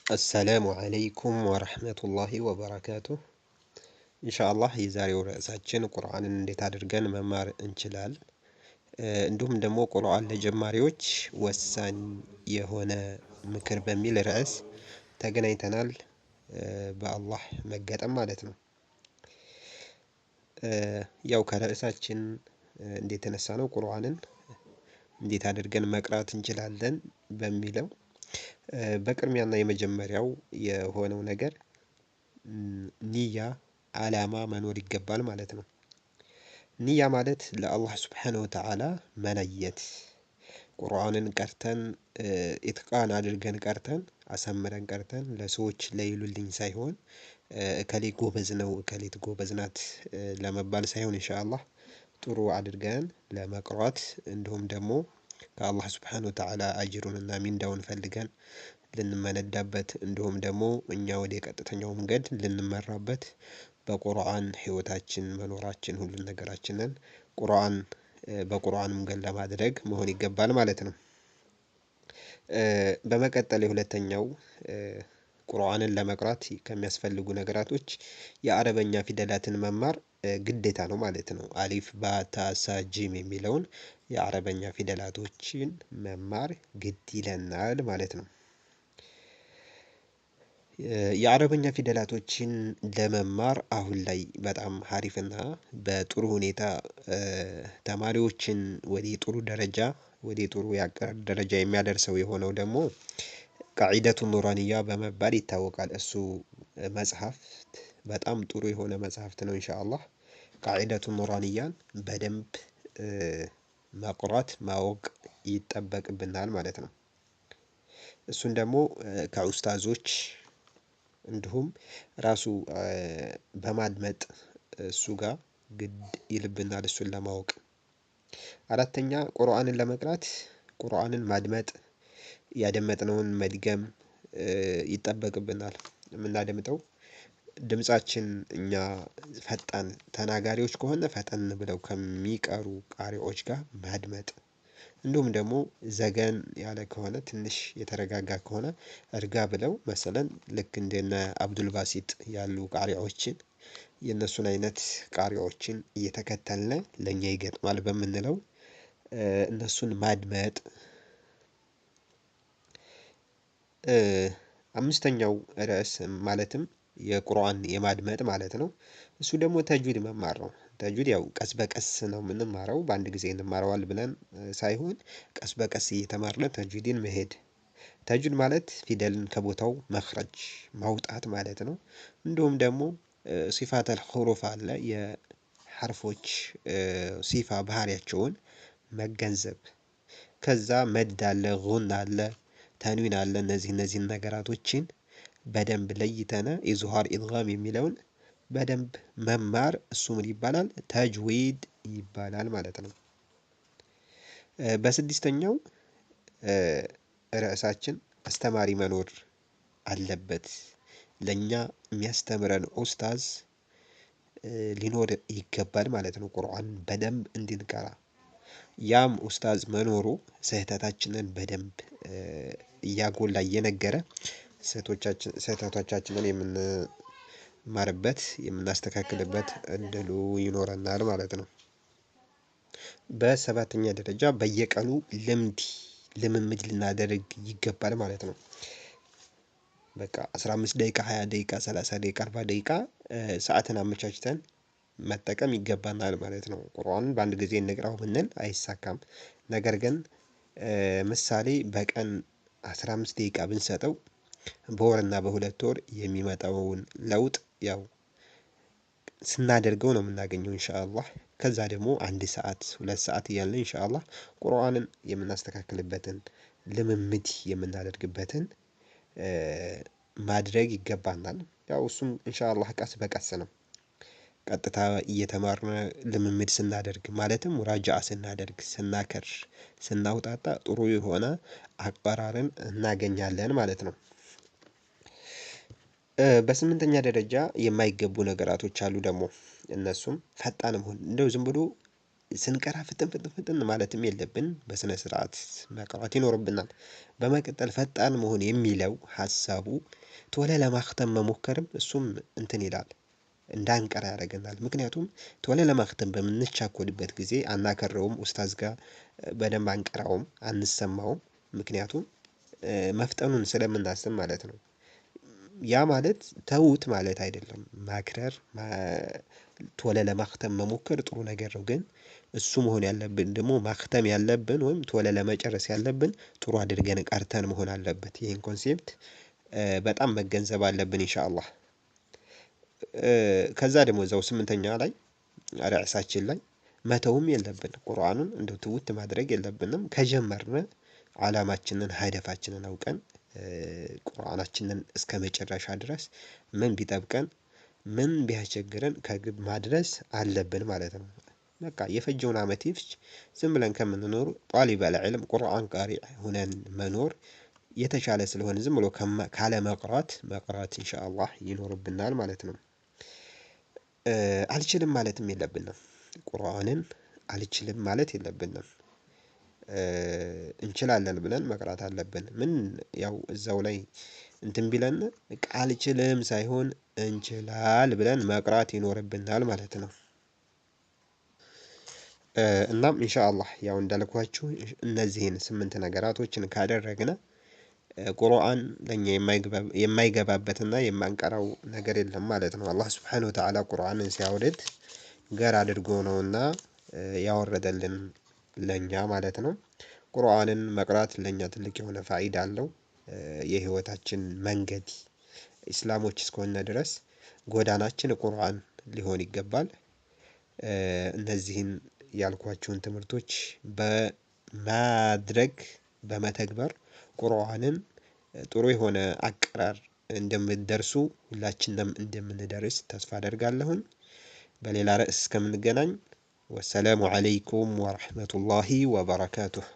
السلام عليكم ورحمة الله وبركاته. إن شاء الله የዛሬው ርዕሳችን ቁርአንን እንዴት አድርገን መማር እንችላለን እንዲሁም ደግሞ ቁርአን ለጀማሪዎች ወሳኝ የሆነ ምክር በሚል ርዕስ ተገናኝተናል። በአላህ መገጠም ማለት ነው። ያው ከርዕሳችን እንዴት ተነሳ ነው ቁርአንን እንዴት አድርገን መቅራት እንችላለን በሚለው በቅድሚያና የመጀመሪያው የሆነው ነገር ንያ ዓላማ መኖር ይገባል ማለት ነው። ንያ ማለት ለአላህ ሱብሓነሁ ወተዓላ መነየት ቁርአንን ቀርተን ኢትቃን አድርገን ቀርተን አሳምረን ቀርተን ለሰዎች ለይሉልኝ ሳይሆን እከሌ ጎበዝ ነው እከሌት ጎበዝ ናት ለመባል ሳይሆን ኢንሻአላህ ጥሩ አድርገን ለመቅራት እንዲሁም ደግሞ ከአላህ ሱብሓነሁ ወተዓላ አጅሩንና ሚንዳውን ፈልገን ልንመነዳበት እንዲሁም ደግሞ እኛ ወደ ቀጥተኛው መንገድ ልንመራበት በቁርአን ህይወታችን መኖራችን ሁሉን ነገራችንን በቁርአን መንገድ ለማድረግ መሆን ይገባል ማለት ነው። በመቀጠል የሁለተኛው ቁርአንን ለመቅራት ከሚያስፈልጉ ነገራቶች የአረበኛ ፊደላትን መማር ግዴታ ነው ማለት ነው። አሊፍ ባ ታ ሳ ጂም የሚለውን የአረበኛ ፊደላቶችን መማር ግድ ይለናል ማለት ነው። የአረበኛ ፊደላቶችን ለመማር አሁን ላይ በጣም ሀሪፍና በጥሩ ሁኔታ ተማሪዎችን ወደ ጥሩ ደረጃ ወደ ጥሩ የአቀራር ደረጃ የሚያደርሰው የሆነው ደግሞ ቃዒደቱ ኑራንያ በመባል ይታወቃል። እሱ መጽሐፍ በጣም ጥሩ የሆነ መጽሐፍት ነው። ኢንሻአላህ ቃዒደቱ ኑራንያን በደንብ መቅራት ማወቅ ይጠበቅብናል ማለት ነው። እሱን ደግሞ ከኡስታዞች እንዲሁም ራሱ በማድመጥ እሱ ጋር ግድ ይልብናል እሱን ለማወቅ። አራተኛ ቁርአንን ለመቅራት ቁርአንን ማድመጥ ያደመጥነውን መድገም ይጠበቅብናል። የምናደምጠው ድምፃችን እኛ ፈጣን ተናጋሪዎች ከሆነ ፈጠን ብለው ከሚቀሩ ቃሪዎች ጋር ማድመጥ እንዲሁም ደግሞ ዘገን ያለ ከሆነ ትንሽ የተረጋጋ ከሆነ እርጋ ብለው መሰለን ልክ እንደነ አብዱልባሲጥ ያሉ ቃሪያዎችን የእነሱን አይነት ቃሪያዎችን እየተከተልን ለእኛ ይገጥማል በምንለው እነሱን ማድመጥ። አምስተኛው ርዕስ ማለትም የቁርአን የማድመጥ ማለት ነው። እሱ ደግሞ ተጅዊድ መማር ነው። ተጅዊድ ያው ቀስ በቀስ ነው የምንማረው በአንድ ጊዜ እንማረዋለን ብለን ሳይሆን ቀስ በቀስ እየተማርነ ተጅዊድን መሄድ። ተጅዊድ ማለት ፊደልን ከቦታው መኽረጅ ማውጣት ማለት ነው። እንዲሁም ደግሞ ሲፋተል ሑሩፍ አለ የሐርፎች ሲፋ ባህሪያቸውን መገንዘብ። ከዛ መድ አለ ጉን አለ ተንዊን አለ እነዚህን ነገራቶችን በደንብ ለይተን ኢዝሃር ኢድጋም የሚለውን በደንብ መማር እሱ ምን ይባላል ተጅዊድ ይባላል ማለት ነው። በስድስተኛው ርዕሳችን አስተማሪ መኖር አለበት። ለእኛ የሚያስተምረን ኡስታዝ ሊኖር ይገባል ማለት ነው። ቁርአን በደንብ እንድንቀራ ያም ኡስታዝ መኖሩ ስህተታችንን በደንብ እያጎላ እየነገረ ስህተቶቻችንን የምንማርበት የምናስተካክልበት እድሉ ይኖረናል ማለት ነው። በሰባተኛ ደረጃ በየቀኑ ልምምድ ልናደርግ ይገባል ማለት ነው። በቃ 15 ደቂቃ 20 ደቂቃ 30 ደቂቃ 40 ደቂቃ ሰዓትን አመቻችተን መጠቀም ይገባናል ማለት ነው። ቁርአንን በአንድ ጊዜ እንቅራው ብንል አይሳካም። ነገር ግን ምሳሌ በቀን 15 ደቂቃ ብንሰጠው በወርና በሁለት ወር የሚመጣውን ለውጥ ያው ስናደርገው ነው የምናገኘው ኢንሻአላህ። ከዛ ደግሞ አንድ ሰዓት 2 ሰዓት እያልን ኢንሻአላህ ቁርአንን የምናስተካክልበትን ልምምድ የምናደርግበትን ማድረግ ይገባናል። ያው እሱም ኢንሻአላህ ቀስ በቀስ ነው። ቀጥታ እየተማርን ልምምድ ስናደርግ ማለትም ሙራጃአ ስናደርግ ስናከር ስናውጣጣ ጥሩ የሆነ አቀራርን እናገኛለን ማለት ነው። በስምንተኛ ደረጃ የማይገቡ ነገራቶች አሉ ደግሞ እነሱም ፈጣን መሆን እንደው ዝም ብሎ ስንቀራ ፍጥን ማለትም የለብን በስነ ስርዓት መቅራት ይኖርብናል። በመቀጠል ፈጣን መሆን የሚለው ሀሳቡ ቶሎ ለማክተም መሞከርም እሱም እንትን ይላል እንዳንቀራ ያደርገናል። ምክንያቱም ቶሎ ለማክተም በምንቻኮልበት ጊዜ አናከረውም ኡስታዝ ጋር በደንብ አንቀራውም አንሰማውም። ምክንያቱም መፍጠኑን ስለምናስብ ማለት ነው። ያ ማለት ተዉት ማለት አይደለም። ማክረር ቶሎ ለማክተም መሞከር ጥሩ ነገር ነው። ግን እሱ መሆን ያለብን ደግሞ ማክተም ያለብን ወይም ቶሎ ለመጨረስ ያለብን ጥሩ አድርገን ቀርተን መሆን አለበት። ይሄን ኮንሴፕት በጣም መገንዘብ አለብን ኢንሻአላህ። ከዛ ደግሞ እዛው ስምንተኛ ላይ ርዕሳችን ላይ መተውም የለብን ቁርአኑን እንደው ትውት ማድረግ የለብንም። ከጀመርን ዓላማችንን ሀደፋችንን አውቀን ቁርአናችንን እስከመጨረሻ ድረስ ምን ቢጠብቀን ምን ቢያስቸግረን ከግብ ማድረስ አለብን ማለት ነው። በቃ የፈጀውን አመት ይፍጅ ዝም ብለን ከምንኖር ጧሊበል ዒልም ቁርአን ቃሪ ሆነን መኖር የተሻለ ስለሆነ ዝም ብሎ ካለ መቅራት ኢንሻአላህ ይኖርብናል ማለት ነው። አልችልም ማለትም የለብንም። ቁርአንን አልችልም ማለት የለብንም። እንችላለን ብለን መቅራት አለብን። ምን ያው እዛው ላይ እንትን ቢለን በቃ አልችልም ሳይሆን እንችላል ብለን መቅራት ይኖርብናል ማለት ነው። እናም ኢንሻአላህ ያው እንዳልኳችሁ እነዚህን 8 ነገራቶችን ካደረግን ቁርአን ለኛ የማይገባበትና የማንቀራው ነገር የለም ማለት ነው። አላህ ሱብሓነሁ ወተዓላ ቁርአንን ሲያወርድ ገር አድርጎ ነውና ያወረደልን ለኛ ማለት ነው። ቁርአንን መቅራት ለኛ ትልቅ የሆነ ፋይዳ አለው። የህይወታችን መንገድ እስላሞች እስከሆነ ድረስ ጎዳናችን ቁርአን ሊሆን ይገባል። እነዚህን ያልኳችሁን ትምህርቶች በማድረግ በመተግበር ቁርአንን ጥሩ የሆነ አቀራር እንደምትደርሱ ሁላችንም እንደምንደርስ ተስፋ አደርጋለሁኝ። በሌላ ርዕስ እስከምንገናኝ ወሰላሙ አለይኩም ወራህመቱላሂ ወበረካቱህ።